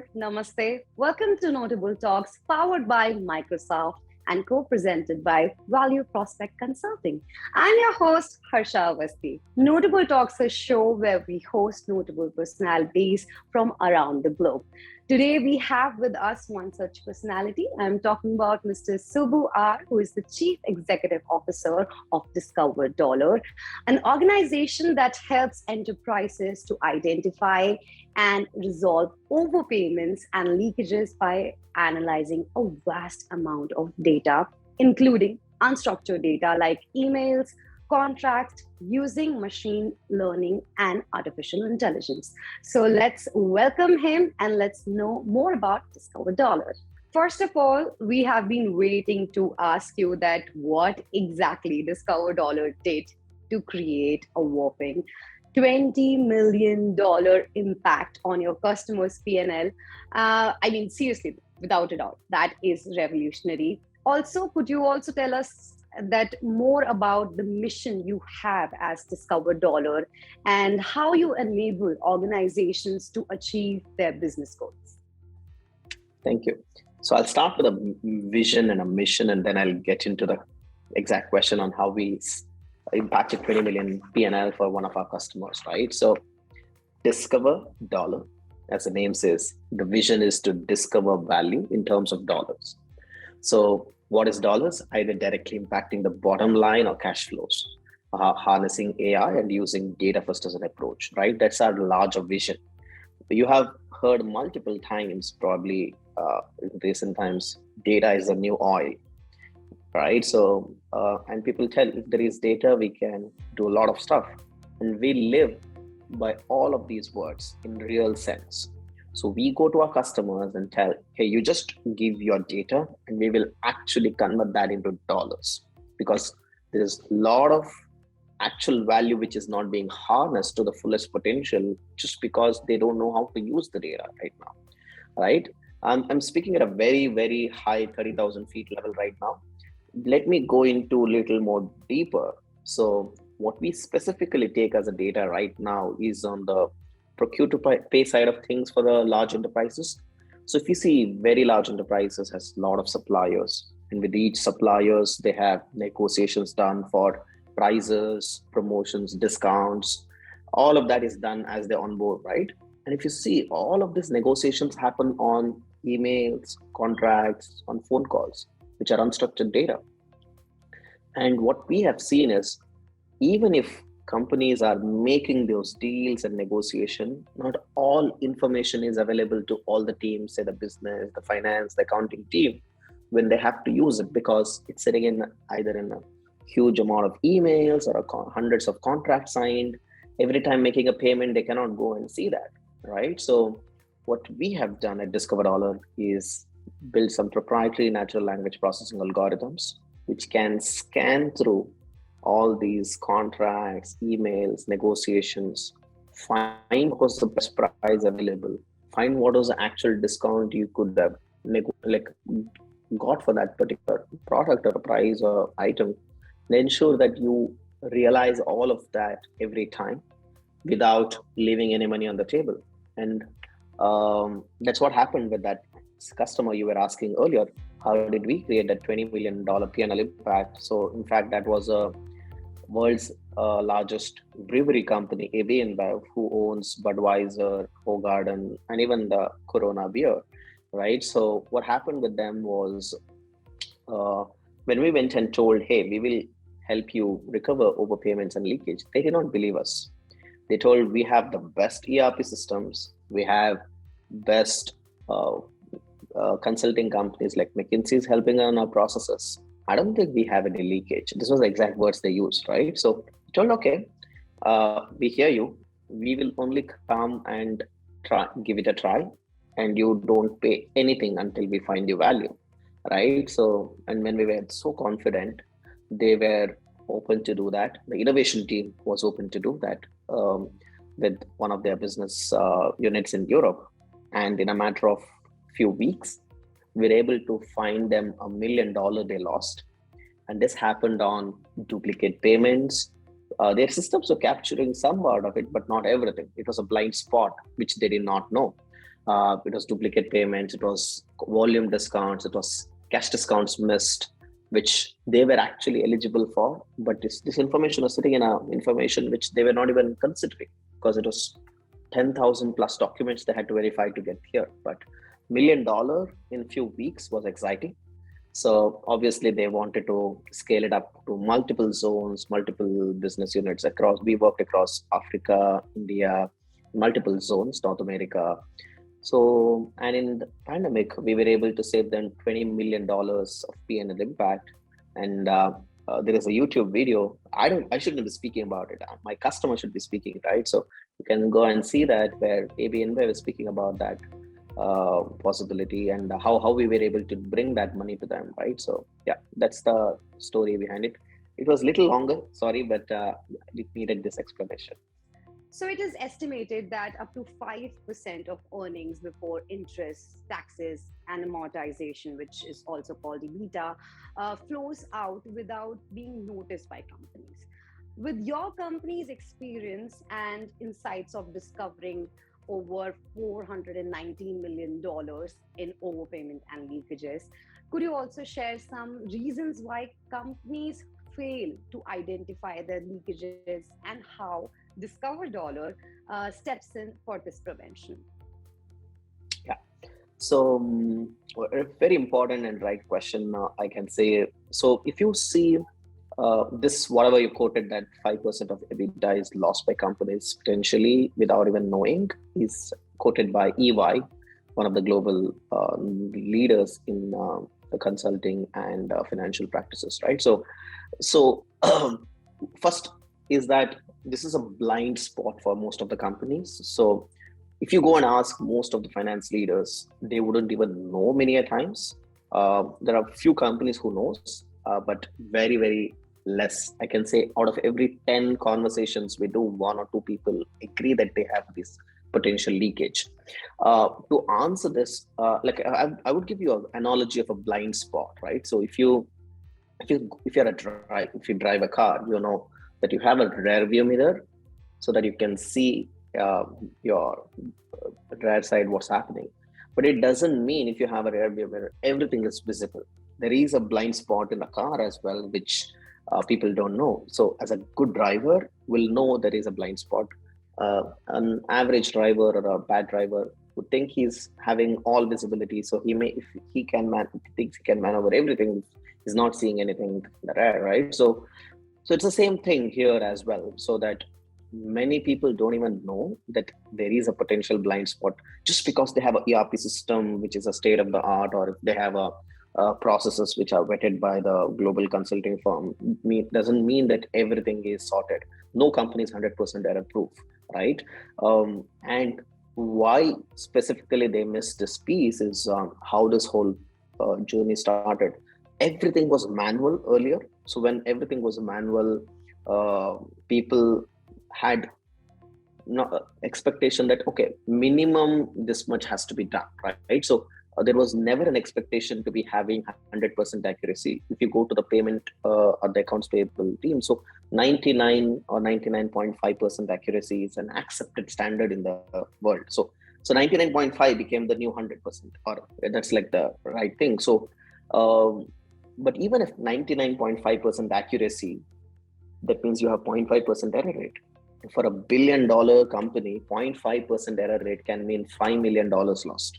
Bangalore. Namaste. Welcome to Notable Talks, powered by Microsoft and co-presented by Value Prospect Consulting. I'm your host, Harsha Avasti. Notable Talks is a show where we host notable personalities from around the globe. Today, we have with us one such personality. I'm talking about Mr. Subu R, who is the Chief Executive Officer of Discover Dollar, an organization that helps enterprises to identify and resolve overpayments and leakages by analyzing a vast amount of data, including unstructured data like emails, contracts, using machine learning and artificial intelligence. So let's welcome him and let's know more about Discover Dollar. First of all, we have been waiting to ask you that what exactly Discover Dollar did to create a whopping $20 million impact on your customers' P&L. Seriously, without a doubt, that is revolutionary. Also, could you also tell us that more about the mission you have as Discover Dollar and how you enable organizations to achieve their business goals? Thank you. So I'll start with a vision and a mission, and then I'll get into the exact question on how we impacted 20 million P&L for one of our customers, right? So Discover Dollar, as the name says, the vision is to discover value in terms of dollars. So what is dollars? Either directly impacting the bottom line or cash flows, harnessing AI and using data first as an approach, right? That's our larger vision. You have heard multiple times, probably in recent times, data is the new oil, right? So, and people tell if there is data, we can do a lot of stuff. And we live by all of these words in real sense. So we go to our customers and tell, hey, you just give your data and we will actually convert that into dollars, because there's a lot of actual value which is not being harnessed to the fullest potential just because they don't know how to use the data right now, right? I'm speaking at a very, very high 30,000 feet level right now. Let me go into a little more deeper. So what we specifically take as a data right now is on the procure to pay side of things for the large enterprises. So if you see very large enterprises has a lot of suppliers, and with each suppliers, they have negotiations done for prices, promotions, discounts. All of that is done as they onboard, right? And if you see, all of these negotiations happen on emails, contracts, on phone calls, which are unstructured data. And what we have seen is, even if companies are making those deals and negotiation, not all information is available to all the teams, say the business, the finance, the accounting team, when they have to use it, because it's sitting in either in a huge amount of emails or hundreds of contracts signed. Every time making a payment, they cannot go and see that, right? So what we have done at Discover Dollar is build some proprietary natural language processing algorithms, which can scan through all these contracts, emails, negotiations, find what was the best price available, find what was the actual discount you could have got for that particular product or price or item, and ensure that you realize all of that every time without leaving any money on the table. And that's what happened with that customer you were asking earlier. How did we create that $20 million P&L impact? So in fact, that was a world's largest brewery company, AB InBev, who owns Budweiser, Hoegaarden, and even the Corona beer, right? So what happened with them was when we went and told, hey, we will help you recover overpayments and leakage, they did not believe us. They told, we have the best ERP systems, we have best consulting companies like McKinsey is helping on our processes. I don't think we have any leakage. This was the exact words they used, right? So I told, okay, we hear you. We will only come and give it a try, and you don't pay anything until we find you value, right? So, and when we were so confident, they were open to do that. The innovation team was open to do that with one of their business units in Europe. And in a matter of few weeks, we were able to find them $1 million they lost. And this happened on duplicate payments. Their systems were capturing some part of it, but not everything. It was a blind spot, which they did not know. It was duplicate payments, it was volume discounts, it was cash discounts missed, which they were actually eligible for. But this information was sitting in information which they were not even considering, because it was 10,000 plus documents they had to verify to get here. But $1 million in few weeks was exciting. So obviously they wanted to scale it up to multiple zones, multiple business units across. We worked across Africa, India, multiple zones, North America. So, and in the pandemic, we were able to save them $20 million of P&L impact. And there is a YouTube video. I shouldn't be speaking about it. My customer should be speaking, right? So you can go and see that, where AB InBev is speaking about that possibility and how we were able to bring that money to them, right? So yeah, that's the story behind it. It was a little longer, sorry, but it needed this explanation. So it is estimated that up to 5% of earnings before interest, taxes, and amortization, which is also called EBITDA, flows out without being noticed by companies. With your company's experience and insights of discovering over $419 million in overpayment and leakages, could you also share some reasons why companies fail to identify their leakages and how Discover Dollar steps in for this prevention? Yeah, so a very important and right question, I can say. So if you see this, whatever you quoted, that 5% of EBITDA is lost by companies potentially without even knowing, is quoted by EY, one of the global leaders in the consulting and financial practices, right? So first is that this is a blind spot for most of the companies. So if you go and ask most of the finance leaders, they wouldn't even know many a times. There are few companies who knows, but very, very less. I can say out of every 10 conversations we do, 1 or 2 people agree that they have this potential leakage. To answer this, I would give you an analogy of a blind spot, right? So if you drive a car, you know that you have a rear view mirror so that you can see your rear side what's happening. But it doesn't mean if you have a rear view mirror, everything is visible. There is a blind spot in the car as well, which people don't know. So as a good driver will know there is a blind spot. An average driver or a bad driver would think he's having all visibility. So he may, if he thinks he can maneuver everything, he's not seeing anything in the rear, right? So it's the same thing here as well. So that many people don't even know that there is a potential blind spot just because they have a ERP system, which is a state of the art, or if they have processes which are vetted by the global consulting firm. Doesn't mean that everything is sorted. No company is 100% error proof, right? And why specifically they missed this piece is how this whole journey started. Everything was manual earlier. So when everything was manual, people had no expectation that, okay, minimum this much has to be done, right? So there was never an expectation to be having 100% accuracy. If you go to the payment or the accounts payable team, so 99 or 99.5% accuracy is an accepted standard in the world. So 99.5 became the new 100%, or that's like the right thing. So but even if 99.5% accuracy, that means you have 0.5% error rate. For $1 billion company, 0.5% error rate can mean $5 million lost,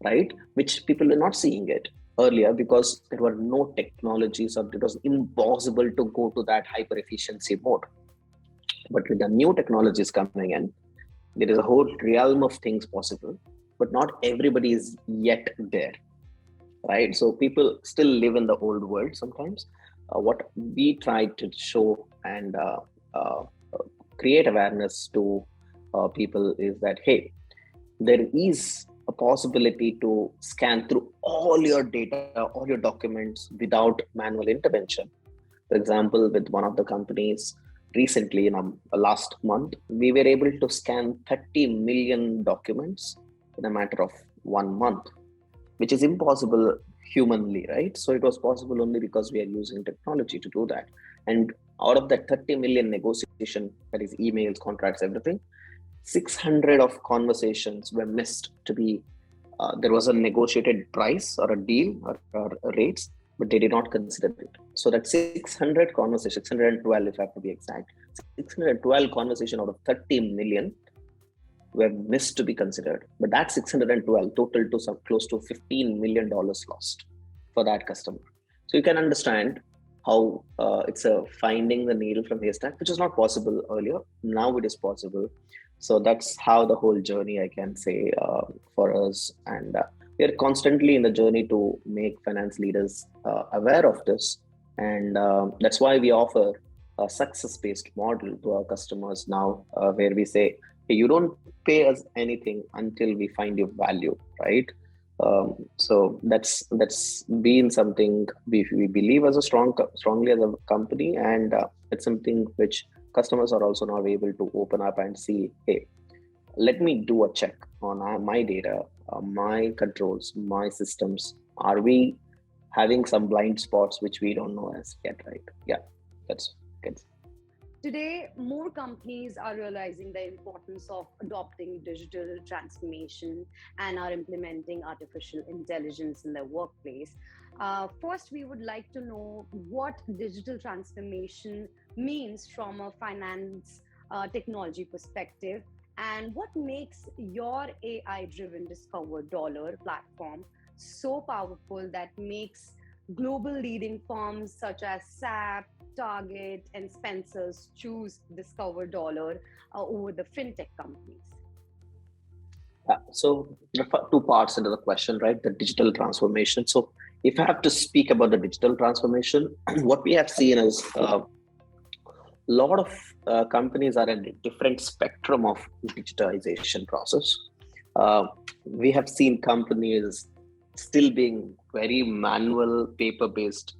right? Which people were not seeing it earlier because there were no technologies, or it was impossible to go to that hyper efficiency mode. But with the new technologies coming in, there is a whole realm of things possible, but not everybody is yet there, right? So people still live in the old world sometimes. What we try to show and create awareness to people is that, hey, there is a possibility to scan through all your data, all your documents without manual intervention. For example, with one of the companies recently, in last month, we were able to scan 30 million documents in a matter of 1 month, which is impossible humanly, right? So it was possible only because we are using technology to do that. And out of that 30 million negotiation, that is emails, contracts, everything, 600 of conversations were missed to be, there was a negotiated price or a deal or rates, but they did not consider it. So that 600 conversations, 612 if I have to be exact, 612 conversation out of 30 million were missed to be considered. But that 612 total to some close to $15 million lost for that customer. So you can understand how it's a finding the needle from haystack, which is not possible earlier. Now it is possible. So that's how the whole journey, I can say, for us. And we are constantly in the journey to make finance leaders aware of this. And that's why we offer a success-based model to our customers now, where we say, hey, you don't pay us anything until we find you value, right? So that's been something we believe as a strongly as a company, and it's something which customers are also now able to open up and see, hey, let me do a check on my data, my controls, my systems. Are we having some blind spots which we don't know as yet, right? Yeah, that's good. Today, more companies are realizing the importance of adopting digital transformation and are implementing artificial intelligence in their workplace. First, we would like to know what digital transformation means from a finance technology perspective, and what makes your AI-driven Discover Dollar platform so powerful that makes global leading firms such as SAP, Target, and Spencer's choose Discover Dollar over the fintech companies? So there are two parts into the question, right? The digital transformation. So if I have to speak about the digital transformation, what we have seen is a lot of companies are in a different spectrum of digitization process. We have seen companies still being very manual, paper-based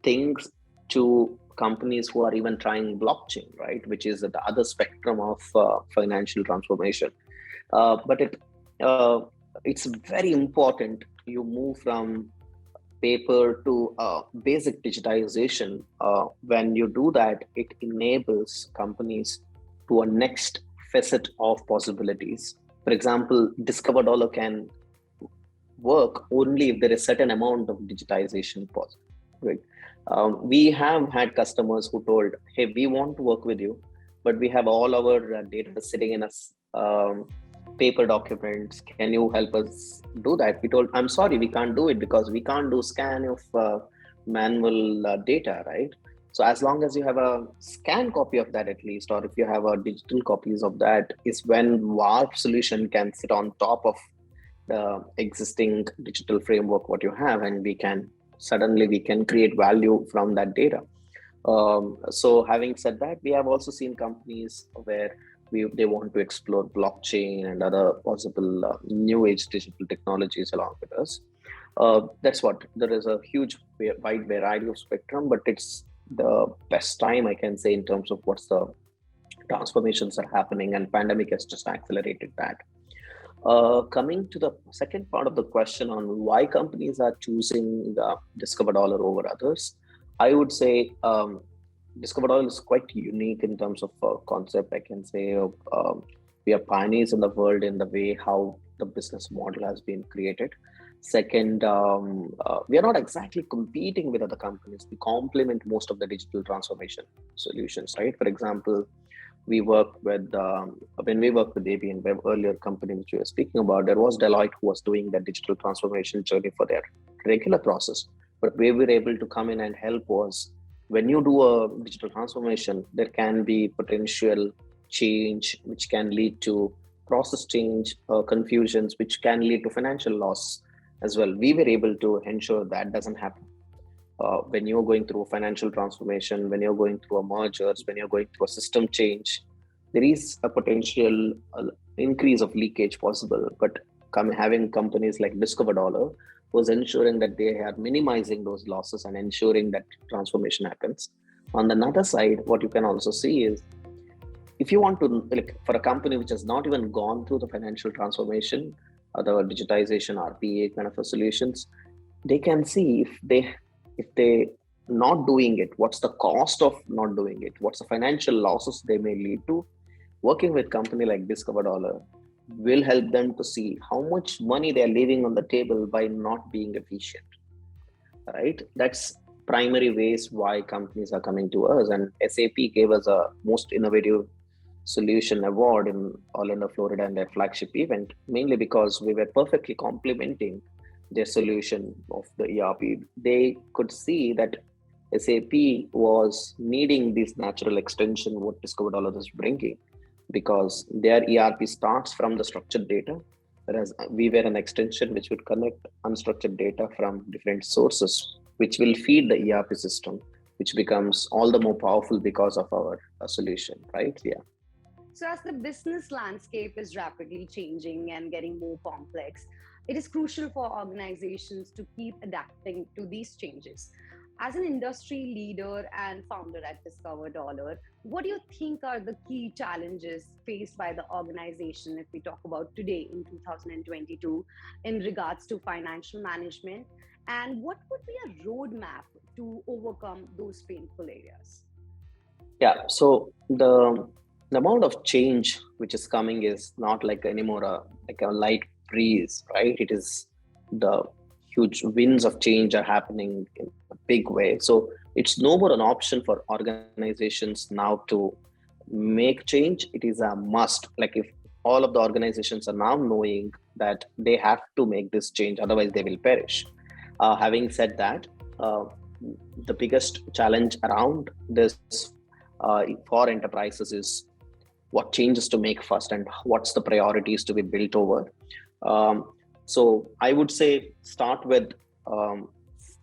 things, to companies who are even trying blockchain, right, which is the other spectrum of financial transformation. But it's very important you move from paper to basic digitization. When you do that, it enables companies to a next facet of possibilities. For example, Discover Dollar can work only if there is certain amount of digitization possible, right? We have had customers who told, hey, we want to work with you, but we have all our data sitting in a paper documents. Can you help us do that? We told, I'm sorry, we can't do it because we can't do scan of manual data, right? So as long as you have a scan copy of that at least, or if you have a digital copies of that, is when our solution can sit on top of the existing digital framework what you have, and we can create value from that data. So having said that, we have also seen companies where they want to explore blockchain and other possible new age digital technologies along with us. That's what, there is a huge wide variety of spectrum, but it's the best time, I can say, in terms of what's the transformations are happening, and pandemic has just accelerated that. Coming to the second part of the question on why companies are choosing Discover Dollar over others, I would say Discover Dollar is quite unique in terms of concept. I can say we are pioneers in the world in the way how the business model has been created. Second, we are not exactly competing with other companies. We complement most of the digital transformation solutions, right? For example, we work with, when we worked with ABN, the earlier company which we were speaking about, there was Deloitte who was doing the digital transformation journey for their regular process. But we were able to come in and help was, when you do a digital transformation, there can be potential change, which can lead to process change, confusions, which can lead to financial loss as well. We were able to ensure that doesn't happen. When you're going through a financial transformation, when you're going through a mergers, when you're going through a system change, there is a potential increase of leakage possible. But having companies like Discover Dollar was ensuring that they are minimizing those losses and ensuring that transformation happens. On the other side, what you can also see is, if you want to, like, for a company which has not even gone through the financial transformation, the digitization, RPA kind of a solutions, they can see if they not doing it, what's the cost of not doing it, what's the financial losses they may lead to, working with company like Discover Dollar will help them to see how much money they're leaving on the table by not being efficient, right? That's primary ways why companies are coming to us. And SAP gave us a most innovative solution award in Orlando, Florida, and their flagship event, mainly because we were perfectly complementing their solution of the ERP. They could see that SAP was needing this natural extension what Discover Dollar is bringing, because their ERP starts from the structured data, whereas we were an extension which would connect unstructured data from different sources, which will feed the ERP system, which becomes all the more powerful because of our solution, right? Yeah. So, as the business landscape is rapidly changing and getting more complex, it is crucial for organizations to keep adapting to these changes. As an industry leader and founder at Discover Dollar, what do you think are the key challenges faced by the organization if we talk about today in 2022 in regards to financial management? And what would be a roadmap to overcome those painful areas? Yeah. So the amount of change which is coming is not like anymore like a light breeze, right? It is the huge winds of change are happening in a big way. So it's no more an option for organizations now to make change. It is a must. Like if all of the organizations are now knowing that they have to make this change, otherwise they will perish. Having said that, uh, the biggest challenge around this for enterprises is what changes to make first and what's the priorities to be built over. So I would say start with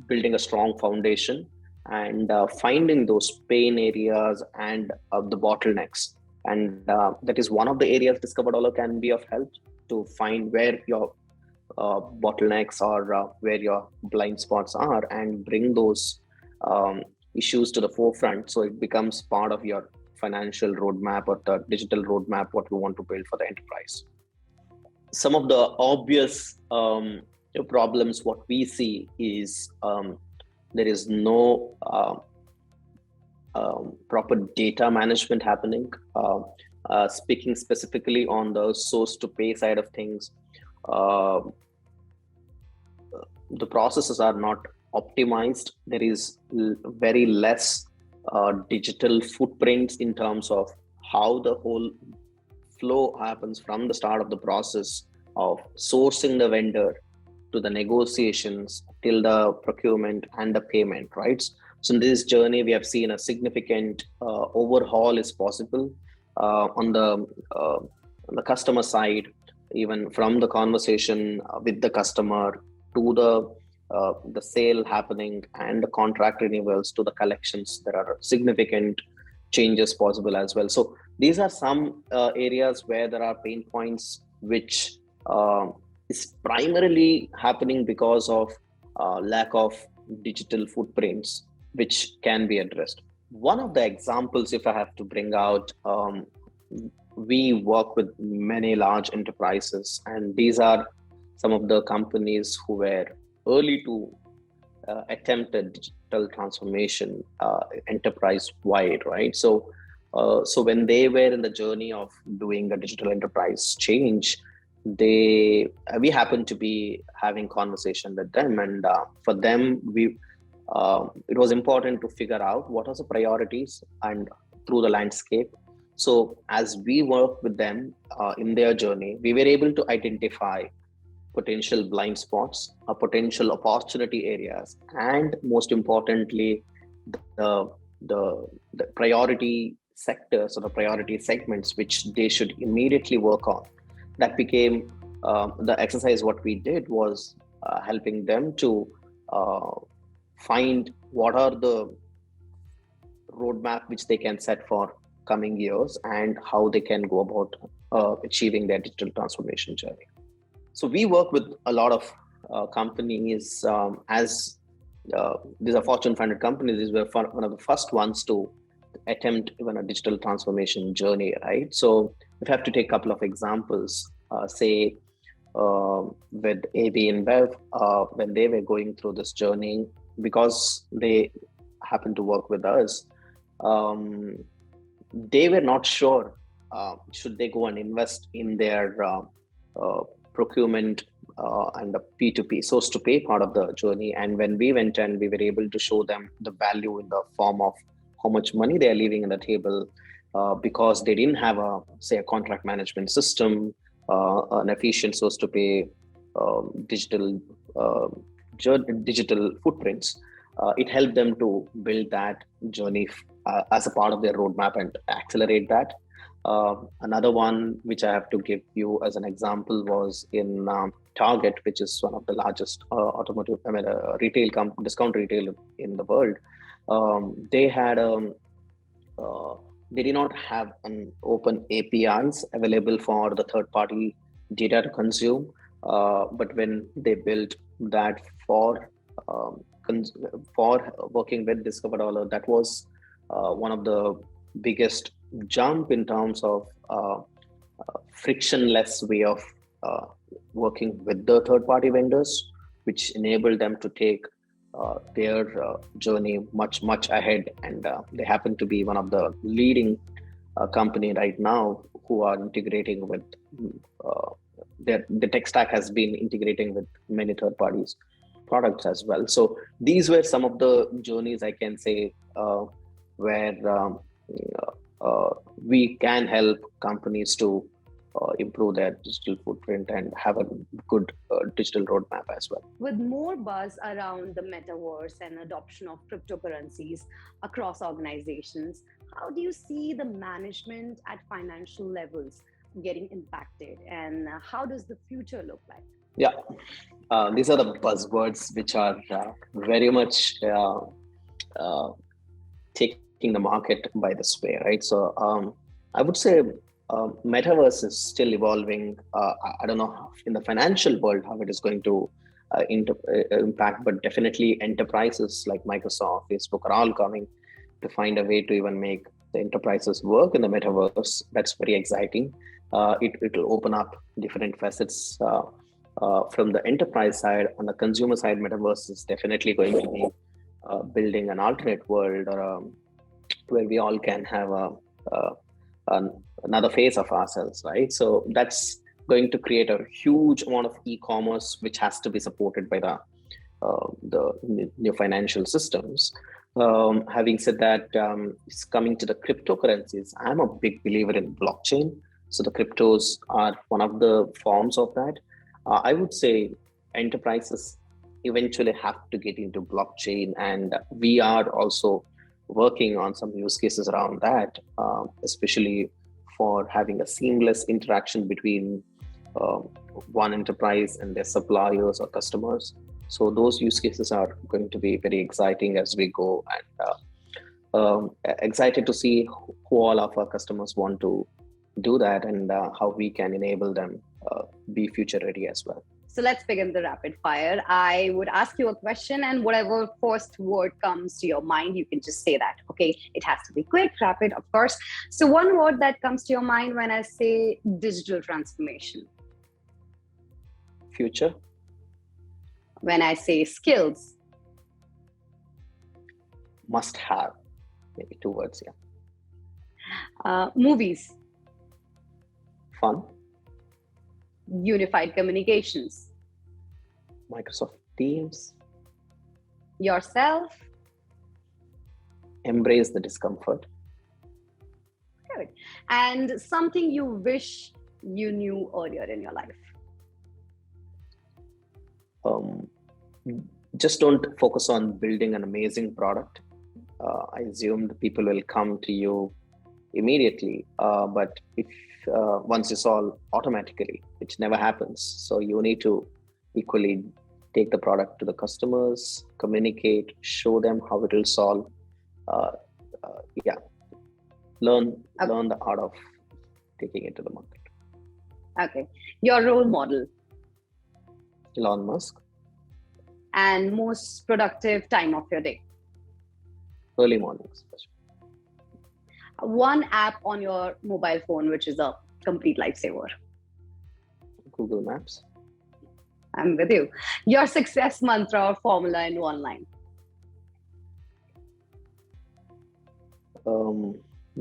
building a strong foundation and finding those pain areas and the bottlenecks. And that is one of the areas Discover Dollar can be of help to find where your bottlenecks or where your blind spots are and bring those issues to the forefront, so it becomes part of your financial roadmap or the digital roadmap what we want to build for the enterprise. Some of the obvious problems what we see is there is no proper data management happening. Speaking specifically on the source to pay side of things, the processes are not optimized. There is very less digital footprints in terms of how the whole flow happens from the start of the process of sourcing the vendor to the negotiations till the procurement and the payment, right? So in this journey, we have seen a significant overhaul is possible on the customer side, even from the conversation with the customer to the sale happening and the contract renewals to the collections. There are significant changes possible as well. So these are some areas where there are pain points, which is primarily happening because of lack of digital footprints, which can be addressed. One of the examples, if I have to bring out, we work with many large enterprises, and these are some of the companies who were early to attempt a digital transformation enterprise-wide, right? So when they were in the journey of doing a digital enterprise change, we happened to be having conversation with them, and for them, it was important to figure out what are the priorities and through the landscape. So as we work with them in their journey, we were able to identify potential blind spots, potential opportunity areas, and most importantly, the priority sectors or the priority segments which they should immediately work on. That became the exercise. What we did was helping them to find what are the roadmap which they can set for coming years and how they can go about achieving their digital transformation journey. So we work with a lot of companies as these are Fortune 500 companies. These were one of the first ones to attempt even a digital transformation journey, right? So if I have to take a couple of examples, say with AB InBev, when they were going through this journey, because they happened to work with us, they were not sure should they go and invest in their procurement and the P2P, source to pay part of the journey. And when we went and we were able to show them the value in the form of how much money they are leaving on the table, because they didn't have a contract management system, an efficient source to pay, digital footprints. It helped them to build that journey as a part of their roadmap and accelerate that. Another one which I have to give you as an example was in Target, which is one of the largest automotive, discount retailer in the world. They had they did not have an open APIs available for the third-party data to consume. But when they built that for working with Discover Dollar, that was one of the biggest jump in terms of frictionless way of working with the third-party vendors, which enabled them to take their journey much ahead. And they happen to be one of the leading company right now who are integrating with the tech stack has been integrating with many third parties products as well. So these were some of the journeys I can say where we can help companies to improve their digital footprint and have a good digital roadmap as well. With more buzz around the metaverse and adoption of cryptocurrencies across organizations, how do you see the management at financial levels getting impacted, and how does the future look like? Yeah, these are the buzzwords which are very much taking the market by this way, right? So I would say Metaverse is still evolving. I don't know in the financial world how it is going to impact, but definitely enterprises like Microsoft, Facebook are all coming to find a way to even make the enterprises work in the Metaverse. That's very exciting. It will open up different facets from the enterprise side. On the consumer side, Metaverse is definitely going to be building an alternate world where we all can have another face of ourselves, right? So that's going to create a huge amount of e-commerce, which has to be supported by the new financial systems. Having said that, it's coming to the cryptocurrencies. I'm a big believer in blockchain. So the cryptos are one of the forms of that. I would say enterprises eventually have to get into blockchain, and we are also working on some use cases around that, especially for having a seamless interaction between one enterprise and their suppliers or customers. So those use cases are going to be very exciting as we go, and excited to see who all of our customers want to do that and how we can enable them be future ready as well. So let's begin the rapid fire. I would ask you a question, and whatever first word comes to your mind, you can just say that. Okay, it has to be quick, rapid, of course. So one word that comes to your mind when I say digital transformation. Future. When I say skills. Must have. Maybe 2 words, yeah. Movies. Fun. Unified communications. Microsoft Teams. Yourself. Embrace the discomfort. Good. And something you wish you knew earlier in your life. Just don't focus on building an amazing product. I assume the people will come to you immediately, but if once you solve automatically, which never happens. So you need to equally take the product to the customers, communicate, show them how it will solve. Learn the art of taking it to the market. Okay. Your role model. Elon Musk. And most productive time of your day. Early mornings. One app on your mobile phone which is a complete lifesaver. Google Maps. I'm with you. Your success mantra or formula in one line.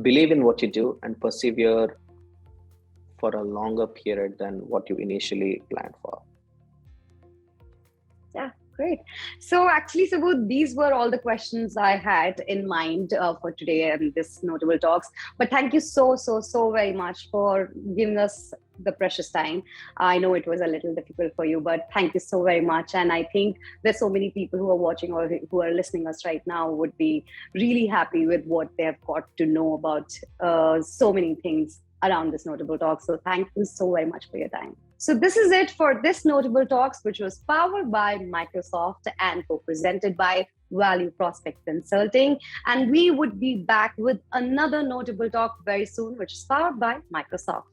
Believe in what you do and persevere for a longer period than what you initially planned for. Yeah, great. So actually, Subu, these were all the questions I had in mind for today and this Notable Talks. But thank you so very much for giving us the precious time. I know it was a little difficult for you, but thank you so very much. And I think there's so many people who are watching or who are listening us right now would be really happy with what they have got to know about so many things around this Notable Talk. So thank you so very much for your time. So this is it for this Notable Talks, which was powered by Microsoft and co-presented by Value Prospect Consulting. And we would be back with another Notable Talk very soon, which is powered by Microsoft.